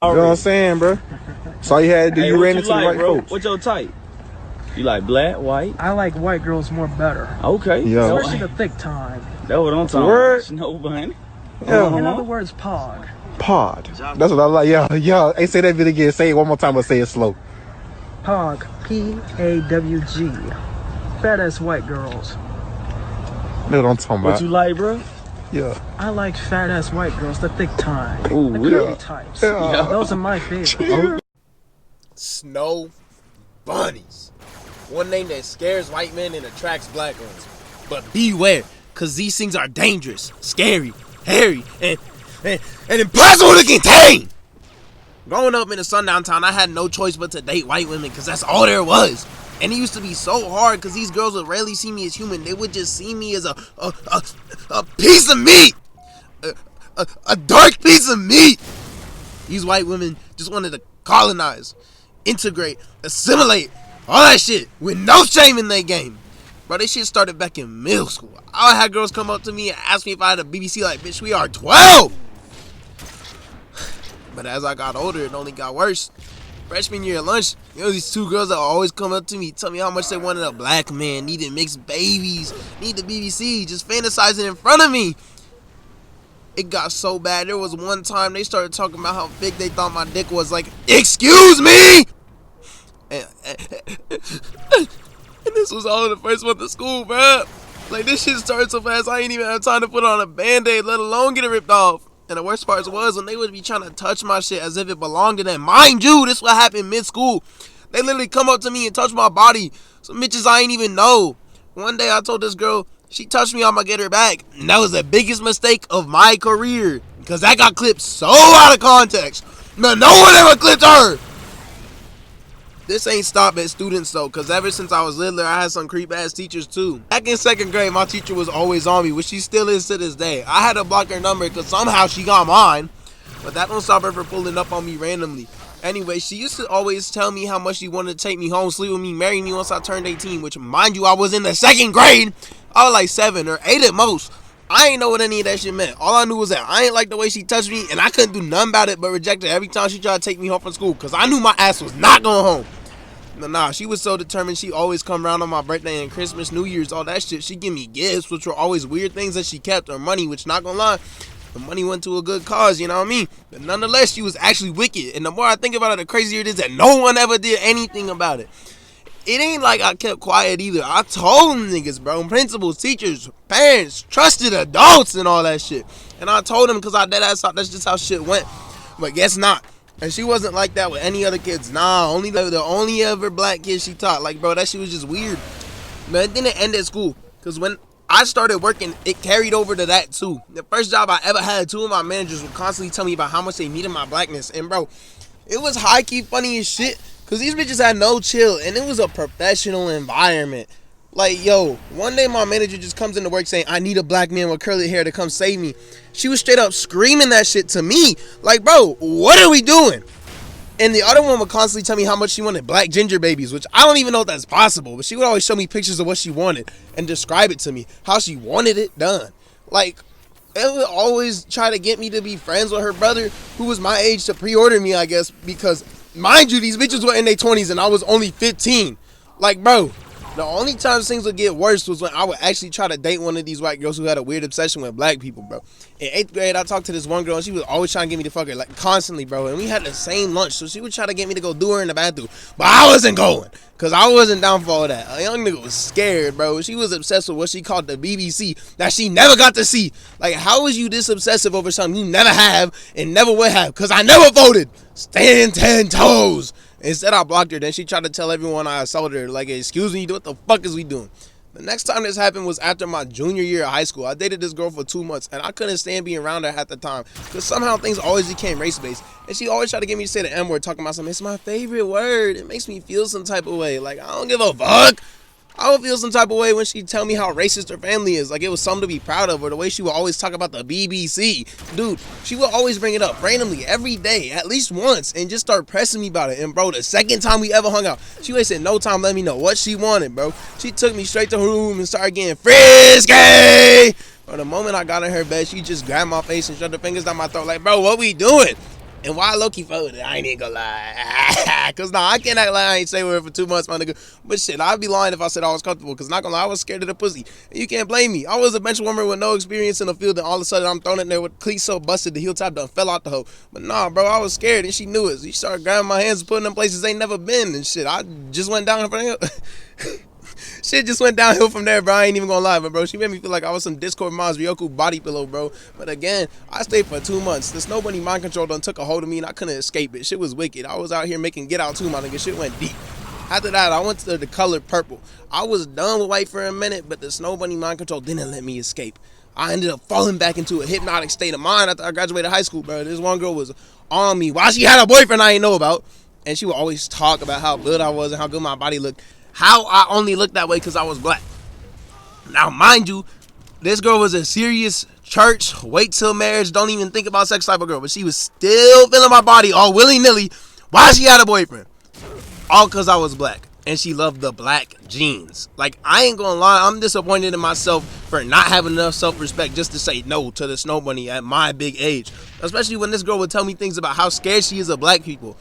You know what I'm saying, bro? So all you had to do, you ran into the right folks. What's your type? You like black, white? I like white girls more better. Okay. Yeah. Especially the thick time. That's what I'm talking about. Snowbunny. Yeah. In other words, pog. Pod. That's what I like. Yeah. Hey, say that bit again. Say it one more time, but say it slow. Pog. P-A-W-G. Fat ass white girls. That's what I'm talking about. What you like, bro? Yeah. I like fat ass white girls, the thick time. Ooh, the really? curly types. Yeah. Those are my favorite. Snowbunnies. One name that scares white men and attracts black ones. But beware, cause these things are dangerous, scary, hairy, and impossible to contain! Growing up in a sundown town, I had no choice but to date white women cause that's all there was. And it used to be so hard cause these girls would rarely see me as human. They would just see me as a piece of meat! A dark piece of meat! These white women just wanted to colonize, integrate, assimilate, all that shit with no shame in their game. Bro, this shit started back in middle school. I had girls come up to me and ask me if I had a BBC like, bitch, we are 12! But as I got older, it only got worse. Freshman year at lunch, there was these two girls that would always come up to me, tell me how much they wanted a black man, needed mixed babies, need the BBC, just fantasizing in front of me. It got so bad, there was one time they started talking about how big they thought my dick was, like, excuse me! And this was all in the first month of school, bro. Like, this shit started so fast, I ain't even have time to put on a band-aid, let alone get it ripped off. And the worst part was when they would be trying to touch my shit as if it belonged to them. Mind you, this what happened mid-school. They literally come up to me and touch my body. Some bitches I ain't even know. One day I told this girl, she touched me, I'ma get her back. And that was the biggest mistake of my career. Because that got clipped so out of context. No one ever clipped her. This ain't stop at students though, cause ever since I was littler, I had some creep ass teachers too. Back in 2nd grade, my teacher was always on me, which she still is to this day. I had to block her number cause somehow she got mine, but that don't stop her from pulling up on me randomly. Anyway, she used to always tell me how much she wanted to take me home, sleep with me, marry me once I turned 18, which mind you, I was in the 2nd grade. I was like 7 or 8 at most. I ain't know what any of that shit meant. All I knew was that I ain't like the way she touched me, and I couldn't do nothing about it but reject her every time she tried to take me home from school, cause I knew my ass was not going home. Nah, she was so determined. She always come around on my birthday and Christmas, New Year's, all that shit. She give me gifts, which were always weird things that she kept, or money, which not gonna lie, the money went to a good cause, you know what I mean? But nonetheless, she was actually wicked. And the more I think about it, the crazier it is that no one ever did anything about it. It ain't like I kept quiet either. I told them niggas, bro, principals, teachers, parents, trusted adults and all that shit. And I told them because I deadass thought that's just how shit went. But guess not. And she wasn't like that with any other kids. Nah, only the only ever black kid she taught. Like, bro, that shit was just weird. But it didn't end at school. Because when I started working, it carried over to that too. The first job I ever had, 2 of my managers would constantly tell me about how much they needed my blackness. And bro, it was high-key funny as shit. Because these bitches had no chill. And it was a professional environment. Like, yo, one day my manager just comes into work saying, I need a black man with curly hair to come save me. She was straight up screaming that shit to me. Like, bro, what are we doing? And the other one would constantly tell me how much she wanted black ginger babies, which I don't even know if that's possible. But she would always show me pictures of what she wanted and describe it to me, how she wanted it done. Like, it would always try to get me to be friends with her brother, who was my age, to pre-order me, I guess. Because, mind you, these bitches were in their 20s and I was only 15. Like, bro. The only time things would get worse was when I would actually try to date one of these white girls who had a weird obsession with black people, bro. In 8th grade, I talked to this one girl, and she was always trying to get me to fuck her, like, constantly, bro. And we had the same lunch, so she would try to get me to go do her in the bathroom. But I wasn't going, because I wasn't down for all that. A young nigga was scared, bro. She was obsessed with what she called the BBC that she never got to see. Like, how is you this obsessive over something you never have and never would have? Because I never voted. Stand 10 toes. Instead, I blocked her. Then she tried to tell everyone I assaulted her. Like, excuse me, what the fuck is we doing? The next time this happened was after my junior year of high school. I dated this girl for 2 months, and I couldn't stand being around her at the time. Because somehow things always became race-based. And she always tried to get me to say the N-word, talking about something. It's my favorite word. It makes me feel some type of way. Like, I don't give a fuck. I would feel some type of way when she'd tell me how racist her family is. Like it was something to be proud of. Or the way she would always talk about the BBC. Dude, she would always bring it up randomly every day, at least once, and just start pressing me about it. And bro, the second time we ever hung out, she wasted no time letting me know what she wanted, bro. She took me straight to her room and started getting frisky. Bro, the moment I got in her bed, she just grabbed my face and shoved her fingers down my throat like, bro, what we doing? And why I low-key fuck with it, I ain't even gonna lie. Cause nah, I can't act like I ain't stay with her for 2 months, my nigga. But shit, I'd be lying if I said I was comfortable. Cause not gonna lie, I was scared of the pussy. And you can't blame me. I was a bench warmer with no experience in the field, and all of a sudden I'm thrown in there with cleats so busted the heel top done fell out the hoe. But nah, bro, I was scared and she knew it. She started grabbing my hands and putting them places they never been and shit. I just went down from there. Shit just went downhill from there, bro. I ain't even gonna lie, but bro, she made me feel like I was some Discord Mons Ryoku body pillow, bro. But again, I stayed for 2 months. The Snow Bunny mind control done took a hold of me and I couldn't escape it. Shit was wicked. I was out here making Get Out too, my nigga. Shit went deep. After that, I went to the color purple. I was done with white for a minute, but the Snow Bunny mind control didn't let me escape. I ended up falling back into a hypnotic state of mind after I graduated high school, bro. This one girl was on me while she had a boyfriend I didn't know about. And she would always talk about how good I was and how good my body looked. How I only looked that way because I was black. Now, mind you, this girl was a serious church, wait till marriage, don't even think about sex type of girl. But she was still feeling my body all willy-nilly while she had a boyfriend. All because I was black. And she loved the black jeans. Like, I ain't gonna lie, I'm disappointed in myself for not having enough self-respect just to say no to the Snow Bunny at my big age. Especially when this girl would tell me things about how scared she is of black people.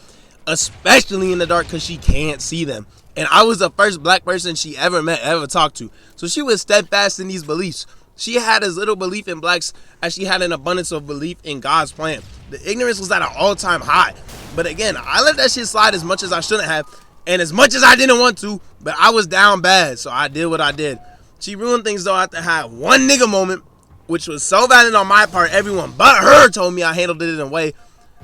Especially in the dark because she can't see them. And I was the first black person she ever met, ever talked to. So she was steadfast in these beliefs. She had as little belief in blacks as she had an abundance of belief in God's plan. The ignorance was at an all-time high. But again, I let that shit slide as much as I shouldn't have. And as much as I didn't want to. But I was down bad, so I did what I did. She ruined things though after I had one nigga moment, which was so valid on my part. Everyone but her told me I handled it in a way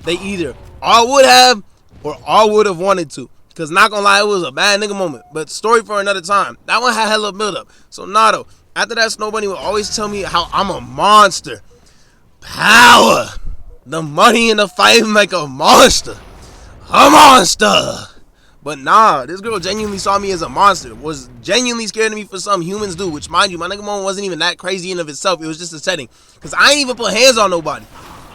they either all would have or all would have wanted to. Cause not gonna lie, it was a bad nigga moment. But story for another time. That one had hella build up. So nah though. After that, Snow Bunny would always tell me how I'm a monster. Power. The money in the fight make a monster. A monster. But nah, this girl genuinely saw me as a monster. Was genuinely scared of me for something humans do. Which mind you, my nigga moment wasn't even that crazy in of itself. It was just a setting. Cause I ain't even put hands on nobody.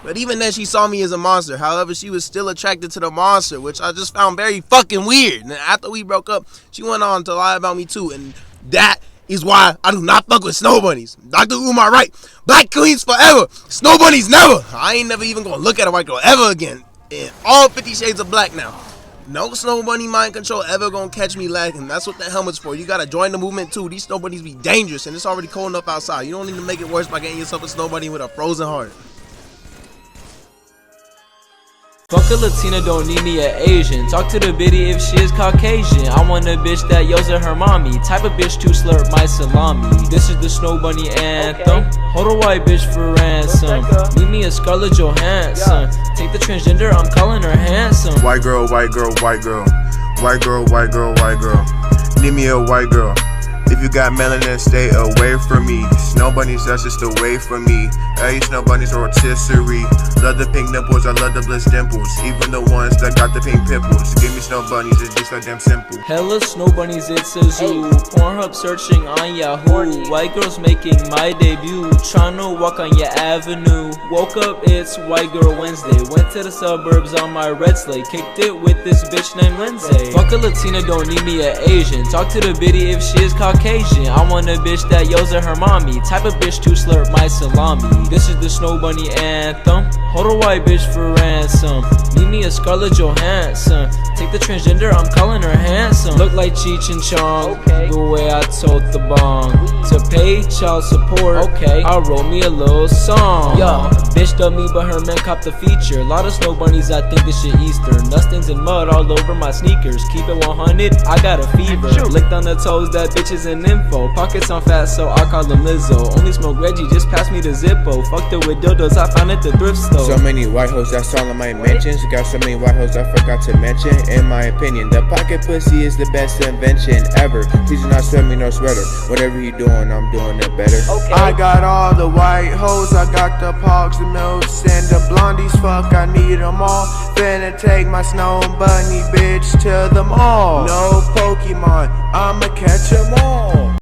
But even then, she saw me as a monster. However, she was still attracted to the monster, which I just found very fucking weird. And after we broke up, she went on to lie about me too. And that is why I do not fuck with Snow Bunnies. Dr. Umar right. Black queens forever. Snow Bunnies never. I ain't never even gonna look at a white girl ever again. In all 50 shades of black now. No Snow Bunny mind control ever gonna catch me lacking. That's what the helmet's for. You gotta join the movement too. These Snow Bunnies be dangerous and it's already cold enough outside. You don't need to make it worse by getting yourself a Snow Bunny with a frozen heart. Fuck a Latina, don't need me a Asian. Talk to the biddy if she is Caucasian. I want a bitch that yells at her mommy. Type of bitch to slurp my salami. This is the Snow Bunny anthem. Hold a white bitch for ransom. Need me a Scarlett Johansson. Take the transgender, I'm calling her handsome. White girl, white girl, white girl. White girl, white girl, white girl. Need me a white girl. If you got melanin, stay away from me. Snow Bunnies, that's just away from me. Hey, Snow Bunnies rotisserie. Love the pink nipples, I love the bliss dimples. Even the ones that got the pink pimples. Give me Snow Bunnies, it's just like damn simple. Hella Snow Bunnies, it's a zoo. Pornhub searching on Yahoo. White girls making my debut. Tryna walk on your avenue. Woke up, it's White Girl Wednesday. Went to the suburbs on my red sleigh. Kicked it with this bitch named Lindsay. Fuck a Latina, don't need me a Asian. Talk to the biddy if she is Caucasian. I want a bitch that yells at her mommy. Type of bitch to slurp my salami. This is the Snow Bunny anthem. Hold a white bitch for ransom. Need me a Scarlett Johansson. Take the transgender, I'm calling her handsome. Look like Cheech and Chong. The way I told the bong. To pay child support, I'll roll me a little song. Yeah, bitch dubbed me but her man copped the feature. Lot of Snow Bunnies, I think this shit Easter. Nothings and mud all over my sneakers. Keep it 100, I got a fever. Licked on the toes, that bitch is an info. Pockets on fat, so I call them Lizzo. Only smoke Reggie, just pass me the Zippo. Fucked it with dildos, I found it the thrift store. So many white hoes, that's all of my mentions. Got so many white hoes I forgot to mention. In my opinion, the pocket pussy is the best invention ever. Please do not sweat me no sweater. Whatever you doing, I'm doing it better. I got all the white hoes, I got the pogs, the milfs, and the blondies. Fuck, I need them all. Finna take my Snow Bunny bitch to the mall. No Pokemon, I'ma catch them all.